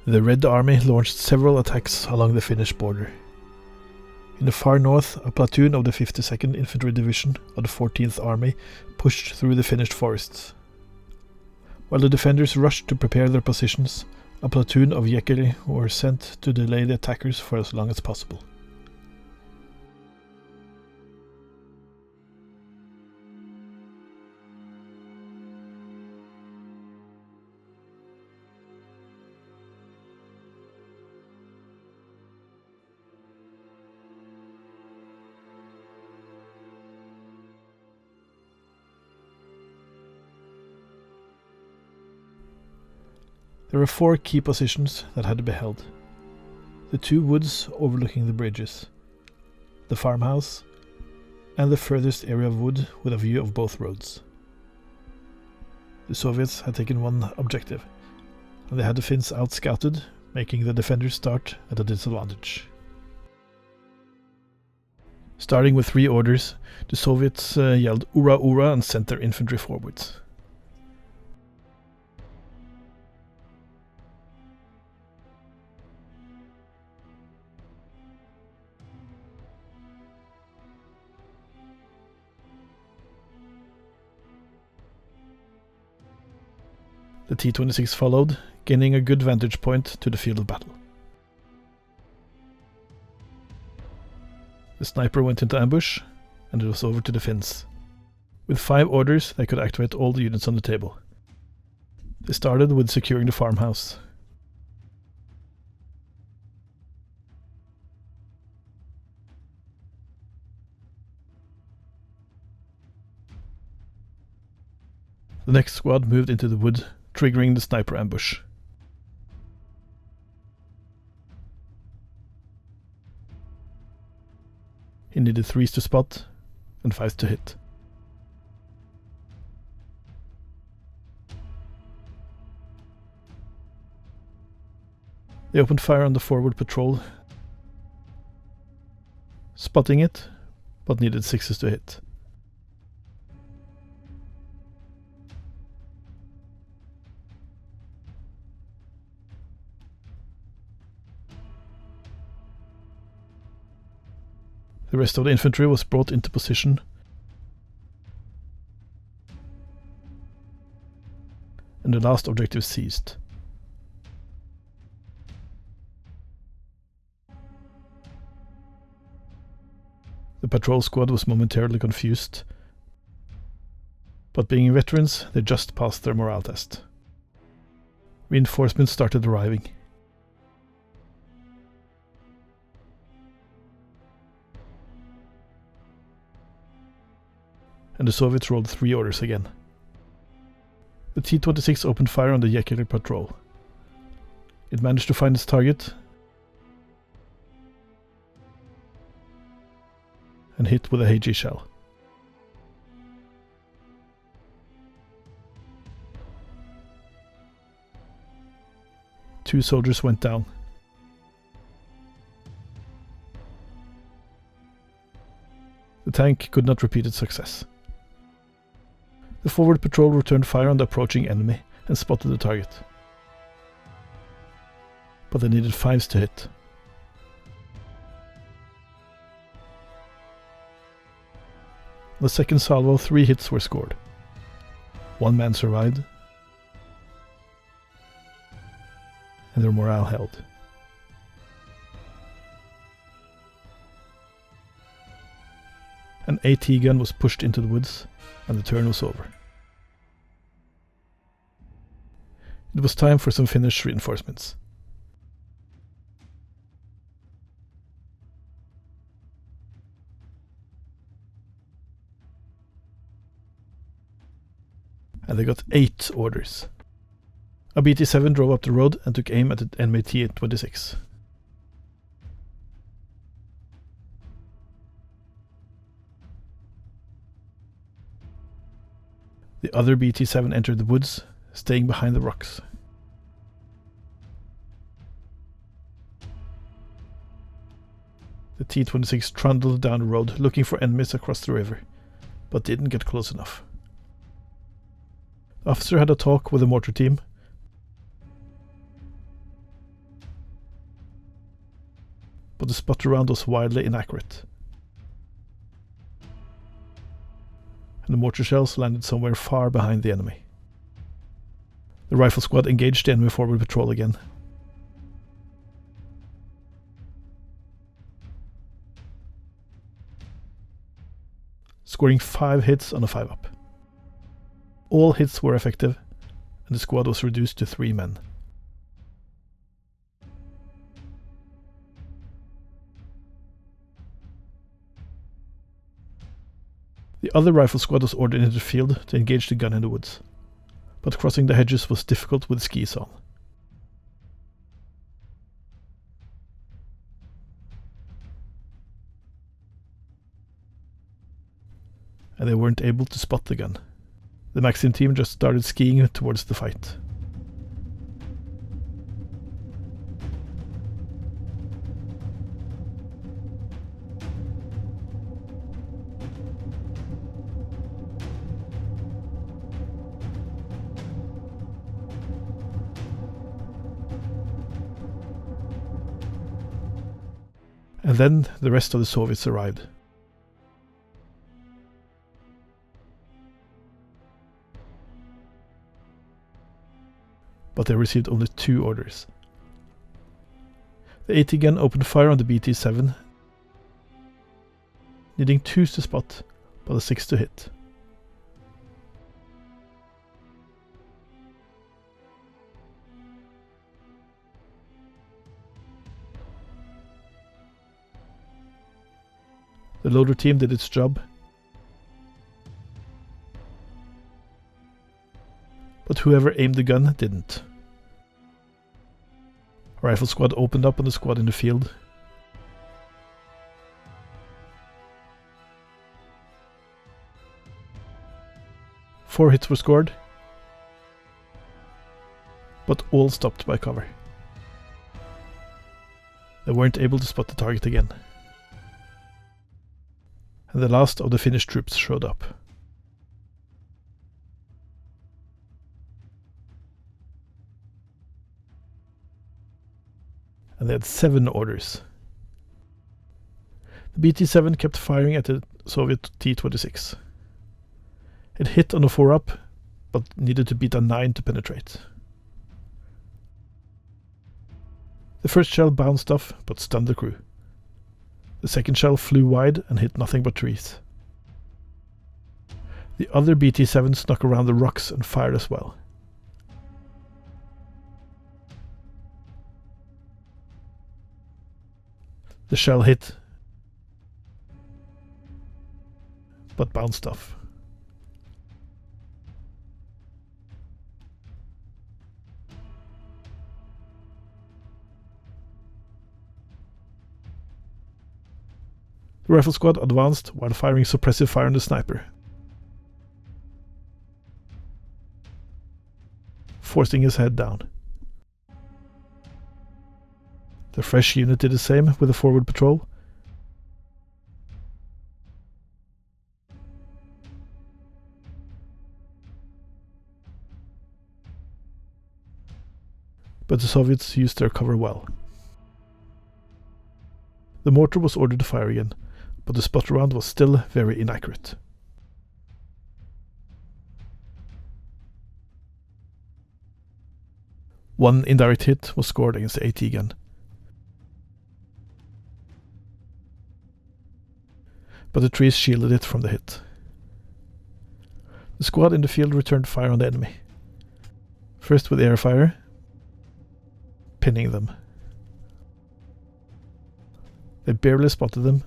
The Red Army launched several attacks along the Finnish border. In the far north, a platoon of the 52nd Infantry Division of the 14th Army pushed through the Finnish forests. While the defenders rushed to prepare their positions, a platoon of jääkäri were sent to delay the attackers for as long as possible. There were 4 key positions that had to be held. The 2 woods overlooking the bridges, the farmhouse, and the furthest area of wood with a view of both roads. The Soviets had taken one objective, and they had the Finns out-scouted, making the defenders start at a disadvantage. Starting with 3 orders, the Soviets yelled "Ura, Ura" and sent their infantry forwards. The T-26 followed, gaining a good vantage point to the field of battle. The sniper went into ambush, and it was over to the Finns. With 5 orders, they could activate all the units on the table. They started with securing the farmhouse. The next squad moved into the wood, triggering the sniper ambush. He needed 3s to spot and 5s to hit. They opened fire on the forward patrol, spotting it, but needed 6s to hit. The rest of the infantry was brought into position, and the last objective seized. The patrol squad was momentarily confused, but being veterans, they just passed their morale test. Reinforcements started arriving. And the Soviets rolled 3 orders again. The T-26 opened fire on the jääkäri patrol. It managed to find its target and hit with a HE shell. Two soldiers went down. The tank could not repeat its success. The forward patrol returned fire on the approaching enemy and spotted the target. But they needed 5s to hit. On the second salvo, 3 hits were scored. 1 man survived, and their morale held. An AT gun was pushed into the woods, and the turn was over. It was time for some Finnish reinforcements. And they got 8 orders. A BT-7 drove up the road and took aim at the enemy T-26. The other BT-7 entered the woods, staying behind the rocks. The T-26 trundled down the road looking for enemies across the river, but didn't get close enough. The officer had a talk with the mortar team, but the spotter round was wildly inaccurate. And the mortar shells landed somewhere far behind the enemy. The rifle squad engaged the enemy forward patrol again. Scoring 5 hits on a 5-up. All hits were effective, and the squad was reduced to 3 men. The other rifle squad was ordered into the field to engage the gun in the woods, but crossing the hedges was difficult with skis on. And they weren't able to spot the gun. The Maxim team just started skiing towards the fight. And then the rest of the Soviets arrived. But they received only 2 orders. The AT gun opened fire on the BT-7, needing 2 to spot, but a 6 to hit. The loader team did its job, but whoever aimed the gun didn't. A rifle squad opened up on the squad in the field. Four hits were scored, but all stopped by cover. They weren't able to spot the target again. And the last of the Finnish troops showed up. And they had 7 orders. The BT-7 kept firing at the Soviet T-26. It hit on a 4-up, but needed to beat a 9 to penetrate. The first shell bounced off, but stunned the crew. The second shell flew wide and hit nothing but trees. The other BT-7 snuck around the rocks and fired as well. The shell hit, but bounced off. The rifle squad advanced while firing suppressive fire on the sniper, forcing his head down. The fresh unit did the same with the forward patrol. But the Soviets used their cover well. The mortar was ordered to fire again, but the spot round was still very inaccurate. One indirect hit was scored against the AT gun, but the trees shielded it from the hit. The squad in the field returned fire on the enemy, first with air fire, pinning them. They barely spotted them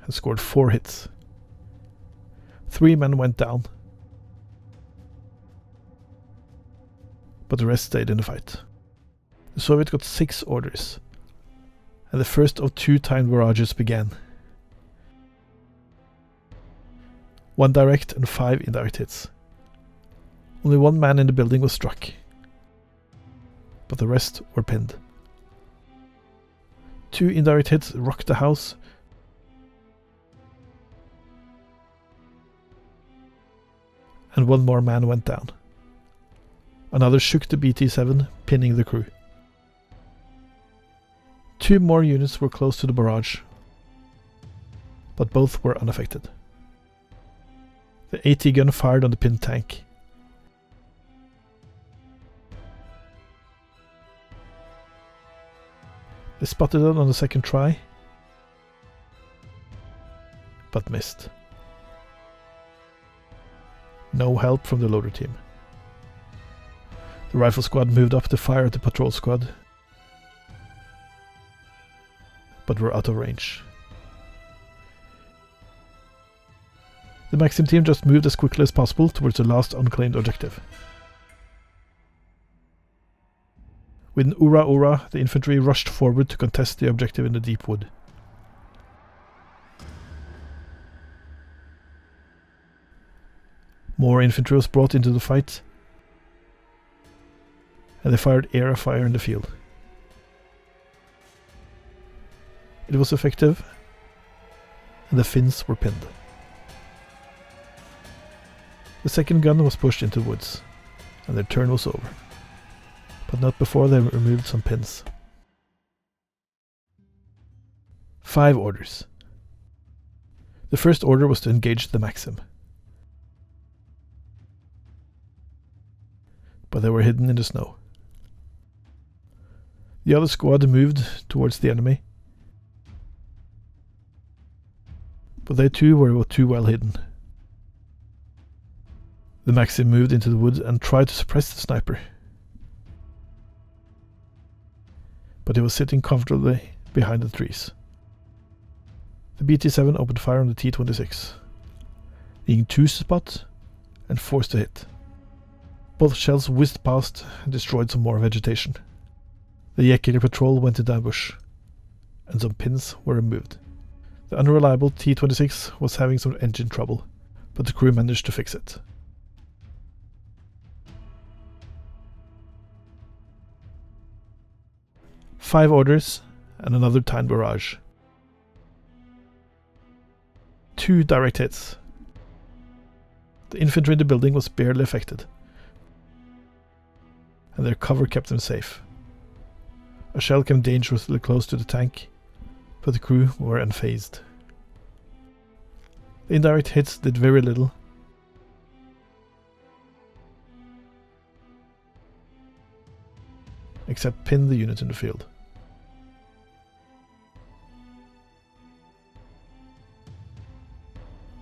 and scored 4 hits. 3 men went down, but the rest stayed in the fight. The Soviet got 6 orders, and the first of 2 timed barrages began. 1 direct and 5 indirect hits. Only 1 man in the building was struck, but the rest were pinned. 2 indirect hits rocked the house, and 1 more man went down. Another shook the BT-7, pinning the crew. 2 more units were close to the barrage, but both were unaffected. The AT gun fired on the pinned tank. They spotted it on the second try, but missed. No help from the loader team. The rifle squad moved up to fire at the patrol squad, but were out of range. The Maxim team just moved as quickly as possible towards the last unclaimed objective. With an "Ura Ura," the infantry rushed forward to contest the objective in the deep wood. More infantry was brought into the fight, and they fired area fire in the field. It was effective, and the Finns were pinned. The second gun was pushed into the woods, and their turn was over, but not before they removed some pins. 5 orders. The first order was to engage the Maxim, but they were hidden in the snow. The other squad moved towards the enemy, but they too were too well hidden. The Maxim moved into the woods and tried to suppress the sniper, but he was sitting comfortably behind the trees. The BT-7 opened fire on the T-26, being 2 to spot and 4 to hit. Both shells whizzed past and destroyed some more vegetation. The jääkäri patrol went into ambush, and some pins were removed. The unreliable T-26 was having some engine trouble, but the crew managed to fix it. Five orders and another timed barrage. 2 direct hits. The infantry in the building was barely affected, and their cover kept them safe. A shell came dangerously close to the tank, but the crew were unfazed. The indirect hits did very little, except pin the unit in the field.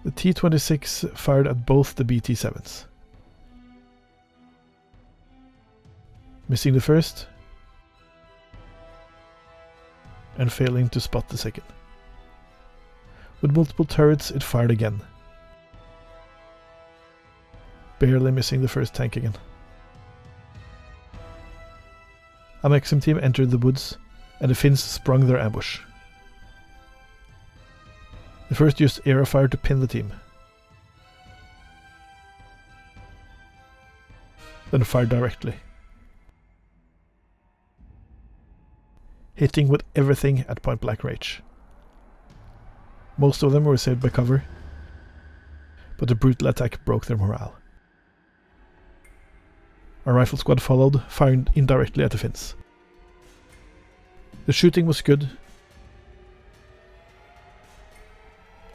The T-26 fired at both the BT-7s, missing the first and failing to spot the second. With multiple turrets, it fired again, barely missing the first tank again. A Maxim team entered the woods, and the Finns sprung their ambush. The first used area fire to pin the team, then fired directly, hitting with everything at point blank range. Most of them were saved by cover, but the brutal attack broke their morale. A rifle squad followed, firing indirectly at the Finns. The shooting was good,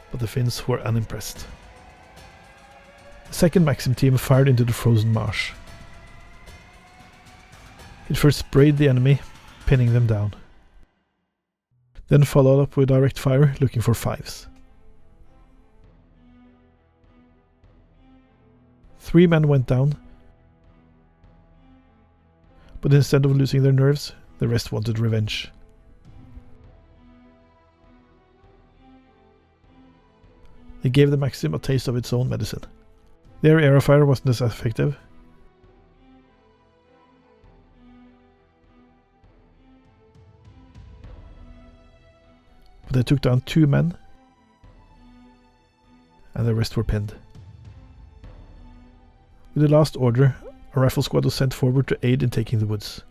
but the Finns were unimpressed. The second Maxim team fired into the frozen marsh. It first sprayed the enemy, pinning them down, then followed up with direct fire looking for 5s. 3 men went down, but instead of losing their nerves, the rest wanted revenge. They gave the Maxim a taste of its own medicine. Their area fire wasn't as effective, but they took down 2 men, and the rest were pinned. With the last order, a rifle squad was sent forward to aid in taking the woods.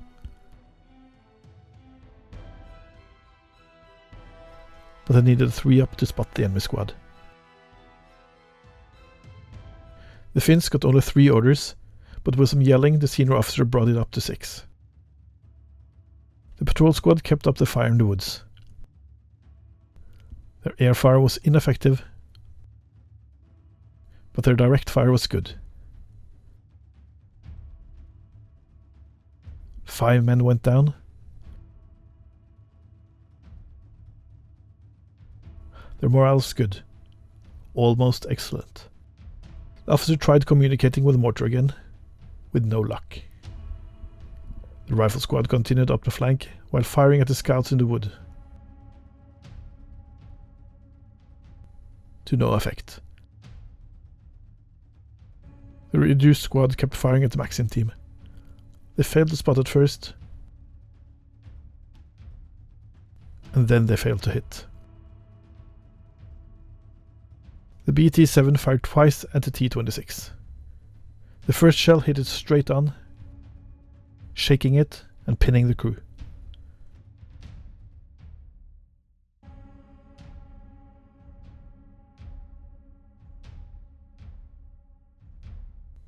But they needed 3 up to spot the enemy squad. The Finns got only 3 orders, but with some yelling, the senior officer brought it up to 6. The patrol squad kept up the fire in the woods. Their air fire was ineffective, but their direct fire was good. 5 men went down. Their morale was good, almost excellent. The officer tried communicating with the mortar again, with no luck. The rifle squad continued up the flank while firing at the scouts in the wood. To no effect. The reduced squad kept firing at the Maxim team. They failed to spot at first, and then they failed to hit. The BT-7 fired twice at the T-26. The first shell hit it straight on, shaking it and pinning the crew.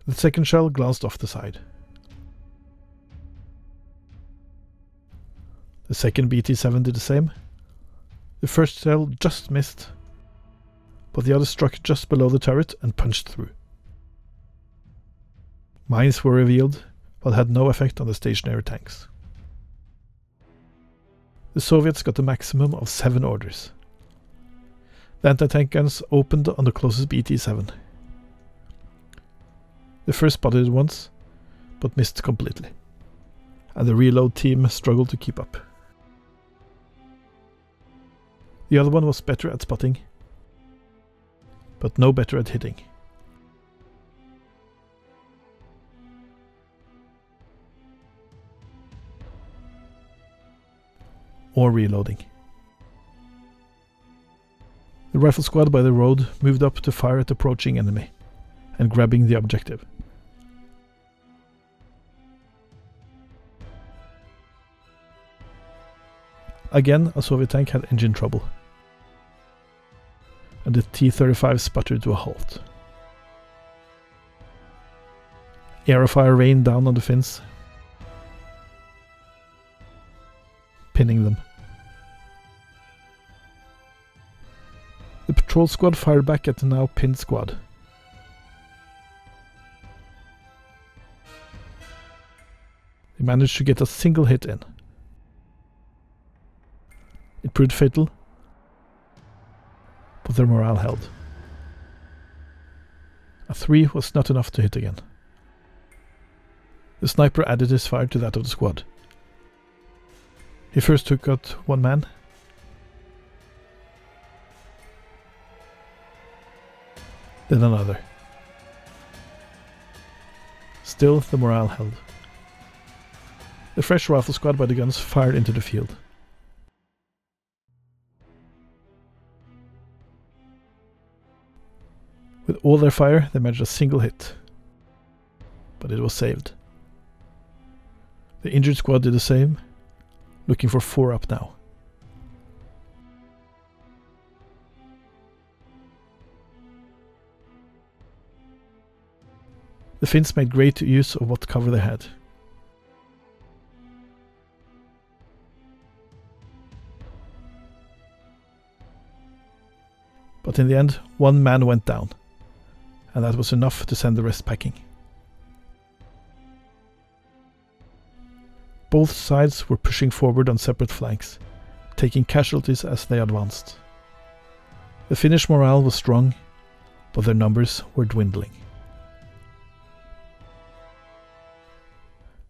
The second shell glanced off the side. The second BT-7 did the same. The first shell just missed, but the other struck just below the turret and punched through. Mines were revealed, but had no effect on the stationary tanks. The Soviets got a maximum of 7 orders. The anti-tank guns opened on the closest BT-7. The first spotted it once, but missed completely, and the reload team struggled to keep up. The other one was better at spotting, but no better at hitting. Or reloading. The rifle squad by the road moved up to fire at the approaching enemy and grabbing the objective. Again, a Soviet tank had engine trouble, and the T-35 sputtered to a halt. Air fire rained down on the Finns, pinning them. The patrol squad fired back at the now pinned squad. They managed to get a single hit in. It proved fatal, but their morale held. A 3 was not enough to hit again. The sniper added his fire to that of the squad. He first took out 1 man, then another. Still, the morale held. The fresh rifle squad by the guns fired into the field. With all their fire, they managed a single hit, but it was saved. The injured squad did the same, looking for 4 up now. The Finns made great use of what cover they had. But in the end, 1 man went down, and that was enough to send the rest packing. Both sides were pushing forward on separate flanks, taking casualties as they advanced. The Finnish morale was strong, but their numbers were dwindling.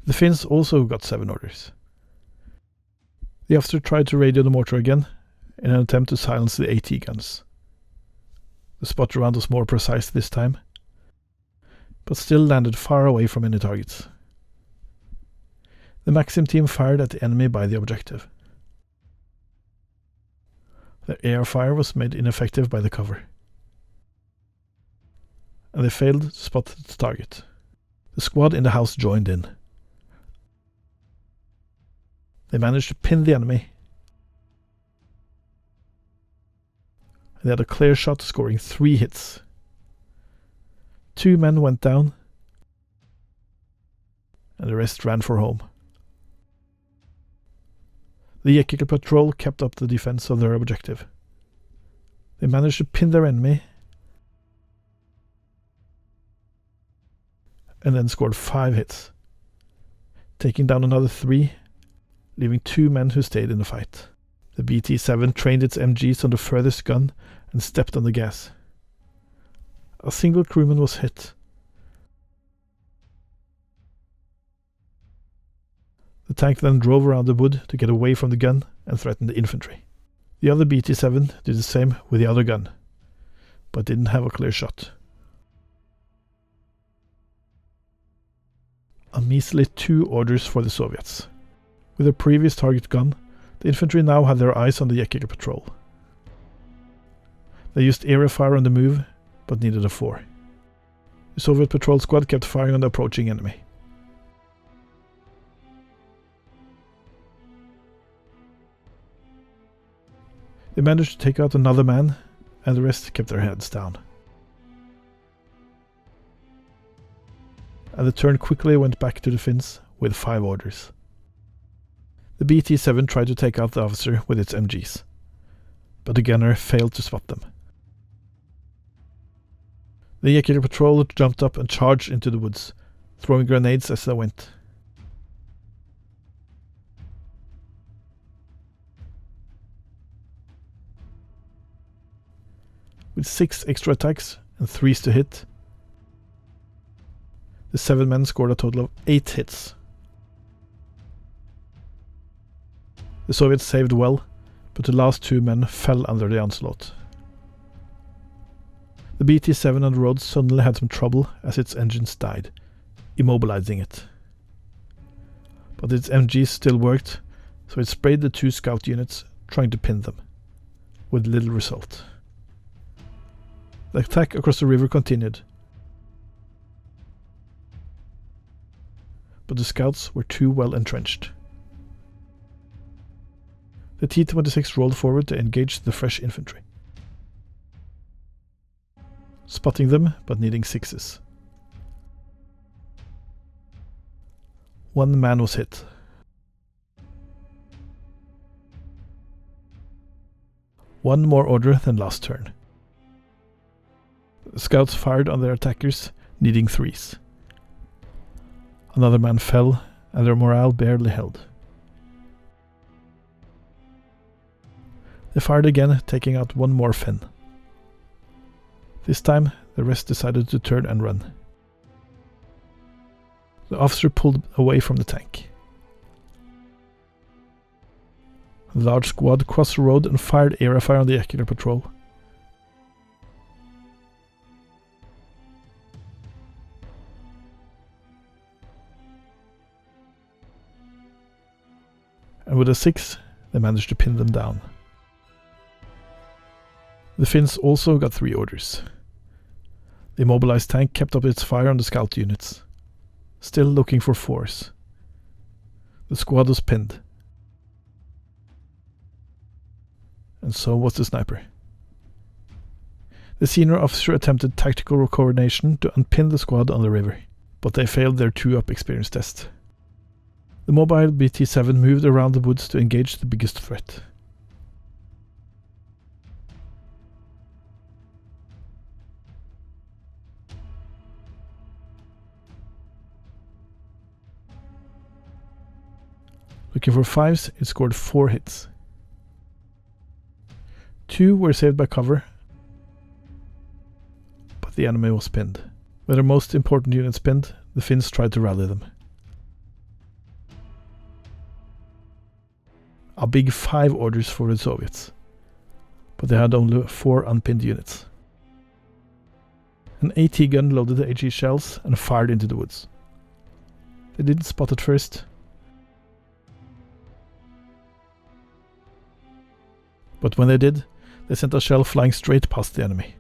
The Finns also got 7 orders. The officer tried to radio the mortar again in an attempt to silence the AT guns. The spot round was more precise this time, but still landed far away from any targets. The Maxim team fired at the enemy by the objective. Their air fire was made ineffective by the cover, and they failed to spot the target. The squad in the house joined in. They managed to pin the enemy. They had a clear shot, scoring 3 hits. 2 men went down, and the rest ran for home. The jääkäri patrol kept up the defense of their objective. They managed to pin their enemy and then scored 5 hits, taking down another 3, leaving 2 men who stayed in the fight. The BT-7 trained its MGs on the furthest gun and stepped on the gas. A single crewman was hit. The tank then drove around the wood to get away from the gun and threatened the infantry. The other BT-7 did the same with the other gun, but didn't have a clear shot. A measly 2 orders for the Soviets. With their previous target gone, the infantry now had their eyes on the jääkäri patrol. They used area fire on the move, but needed a 4. The Soviet patrol squad kept firing on the approaching enemy. They managed to take out another man, and the rest kept their heads down. And the turn quickly went back to the Finns with 5 orders. The BT-7 tried to take out the officer with its MGs, but the gunner failed to spot them. The jääkäri patrol jumped up and charged into the woods, throwing grenades as they went. With 6 extra attacks and 3s to hit, the 7 men scored a total of 8 hits. The Soviets saved well, but the last 2 men fell under the onslaught. The BT-7 on the road suddenly had some trouble as its engines died, immobilizing it. But its MGs still worked, so it sprayed the 2 scout units, trying to pin them, with little result. The attack across the river continued, but the scouts were too well entrenched. The T-26 rolled forward to engage the fresh infantry, spotting them but needing 6s. 1 man was hit. One more order than last turn. The scouts fired on their attackers, needing 3s. Another man fell, and their morale barely held. They fired again, taking out 1 more Finn. This time, the rest decided to turn and run. The officer pulled away from the tank. A large squad crossed the road and fired area fire on the jääkäri patrol. And with a 6, they managed to pin them down. The Finns also got 3 orders. The immobilized tank kept up its fire on the scout units, still looking for 4s. The squad was pinned. And so was the sniper. The senior officer attempted tactical coordination to unpin the squad on the river, but they failed their 2-up experience test. The mobile BT-7 moved around the woods to engage the biggest threat. Looking for 5s, it scored 4 hits. 2 were saved by cover, but the enemy was pinned. With their most important units pinned, the Finns tried to rally them. A big 5 orders for the Soviets, but they had only 4 unpinned units. An AT gun loaded the HE shells and fired into the woods. They didn't spot it first, but when they did, they sent a shell flying straight past the enemy.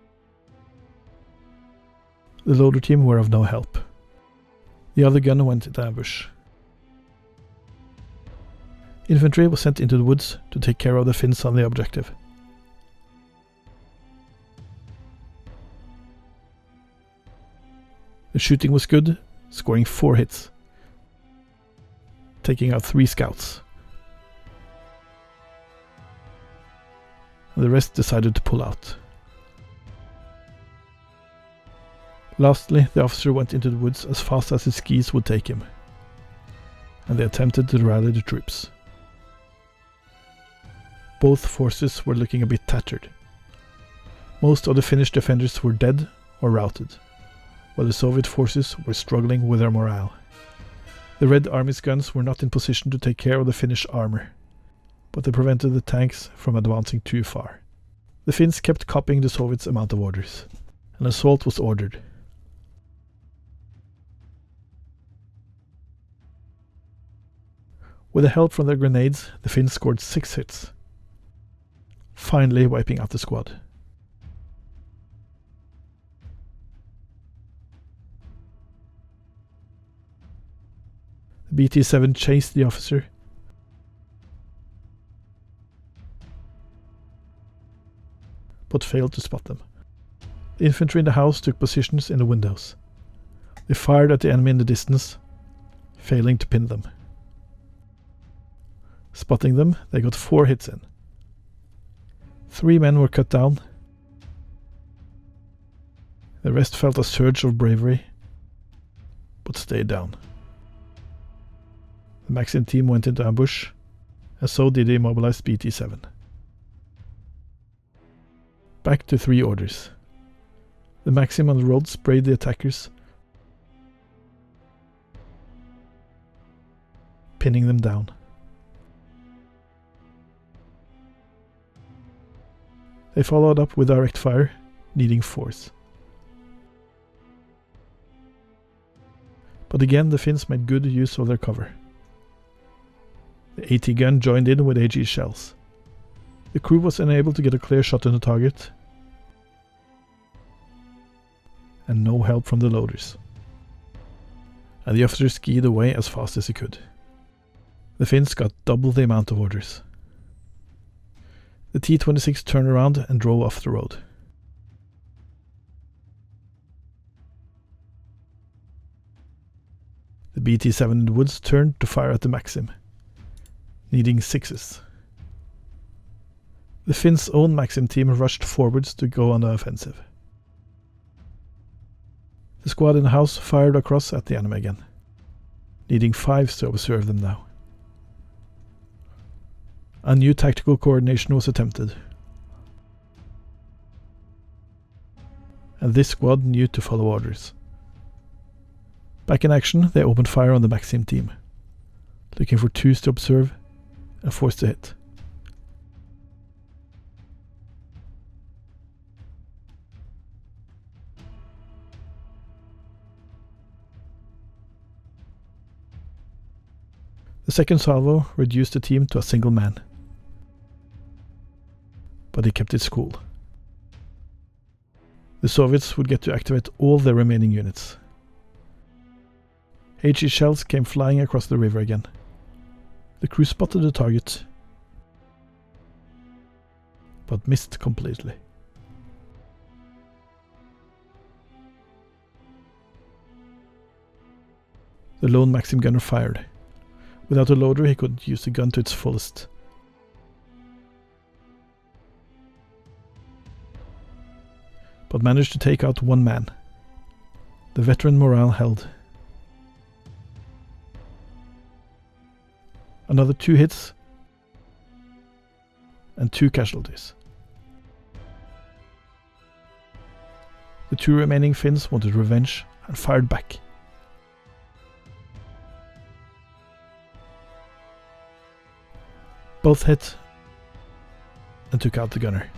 The loader team were of no help. The other gun went into ambush. Infantry was sent into the woods to take care of the Finns on the objective. The shooting was good, scoring 4 hits, taking out 3 scouts. and the rest decided to pull out. Lastly, the officer went into the woods as fast as his skis would take him, and they attempted to rally the troops. Both forces were looking a bit tattered. Most of the Finnish defenders were dead or routed, while the Soviet forces were struggling with their morale. The Red Army's guns were not in position to take care of the Finnish armor, but they prevented the tanks from advancing too far. The Finns kept copying the Soviets' amount of orders. An assault was ordered. With the help from their grenades, the Finns scored 6 hits, finally wiping out the squad. The BT-7 chased the officer, but failed to spot them. The infantry in the house took positions in the windows. They fired at the enemy in the distance, failing to pin them. Spotting them, they got 4 hits in. 3 men were cut down. The rest felt a surge of bravery, but stayed down. The Maxim team went into ambush, and so did the immobilized BT-7. Back to 3 orders. The Maxim on the road sprayed the attackers, pinning them down. They followed up with direct fire, needing force. But again the Finns made good use of their cover. The AT gun joined in with AG shells. The crew was unable to get a clear shot on the target, and no help from the loaders. And the officer skied away as fast as he could. The Finns got double the amount of orders. The T-26 turned around and drove off the road. The BT-7 in the woods turned to fire at the Maxim, needing 6s. The Finns' own Maxim team rushed forwards to go on the offensive. The squad in the house fired across at the enemy again, needing 5s to observe them now. A new tactical coordination was attempted, and this squad knew to follow orders. Back in action, they opened fire on the Maxim team, looking for 2s to observe and 4s to hit. The second salvo reduced the team to a single man, but he kept its cool. The Soviets would get to activate all their remaining units. HE shells came flying across the river again. The crew spotted the target, but missed completely. The lone Maxim gunner fired. Without a loader, he couldn't use the gun to its fullest. But managed to take out 1 man. The veteran morale held. Another 2 hits and 2 casualties. The 2 remaining Finns wanted revenge and fired back. Both hit and took out the gunner.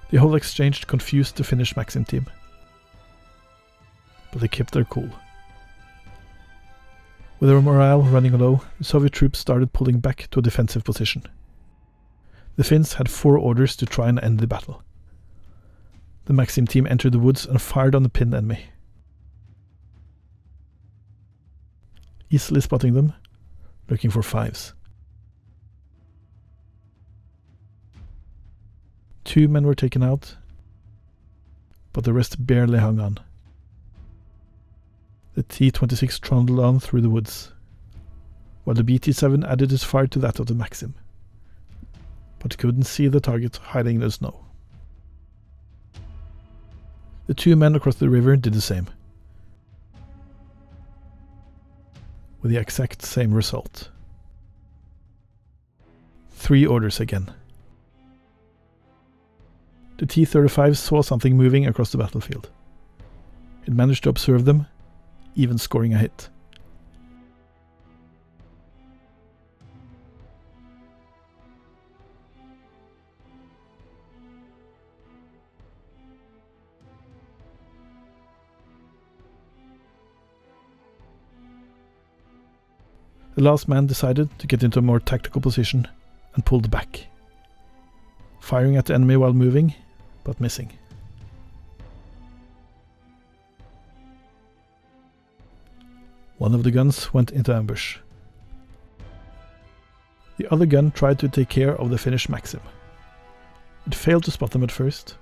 The whole exchange confused the Finnish Maxim team, but they kept their cool. With their morale running low, the Soviet troops started pulling back to a defensive position. The Finns had 4 orders to try and end the battle. The Maxim team entered the woods and fired on the pinned enemy. Easily spotting them, looking for 5s. 2 men were taken out, but the rest barely hung on. The T-26 trundled on through the woods. while the BT-7 added its fire to that of the Maxim, but couldn't see the target hiding in the snow. The two men across the river did the same, with the exact same result. 3 orders again. The T-35 saw something moving across the battlefield. It managed to observe them, even scoring a hit. The last man decided to get into a more tactical position and pulled back, firing at the enemy while moving, but missing. One of the guns went into ambush. The other gun tried to take care of the Finnish Maxim. It failed to spot them at first,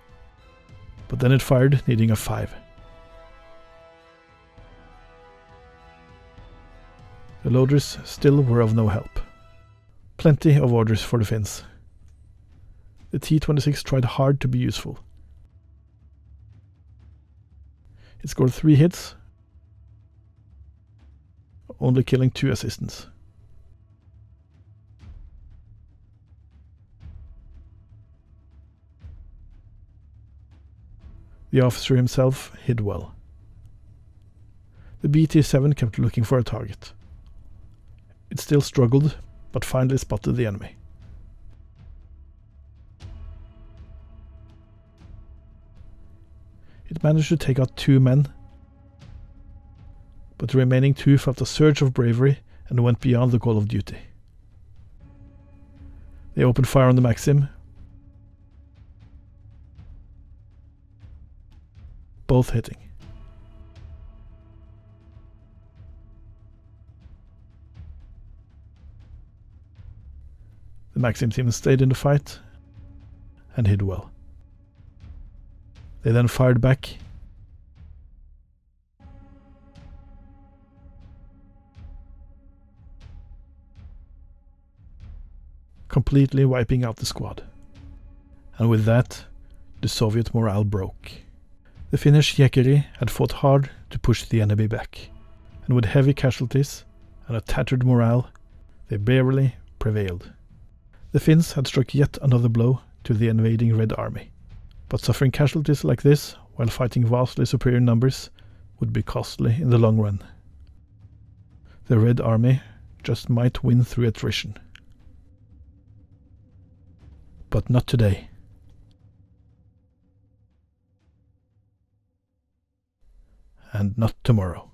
but then it fired, needing a 5. The loaders still were of no help. Plenty of orders for the Finns. The T-26 tried hard to be useful. It scored 3 hits, only killing 2 assistants. The officer himself hid well. The BT-7 kept looking for a target. It still struggled, but finally spotted the enemy. It managed to take out 2 men, but the remaining 2 felt a surge of bravery and went beyond the call of duty. They opened fire on the Maxim, both hitting. The Maxim team stayed in the fight and hid well. They then fired back, completely wiping out the squad. And with that, the Soviet morale broke. The Finnish jääkäri had fought hard to push the enemy back, and with heavy casualties and a tattered morale, they barely prevailed. The Finns had struck yet another blow to the invading Red Army, but suffering casualties like this while fighting vastly superior numbers would be costly in the long run. The Red Army just might win through attrition. But not today. And not tomorrow.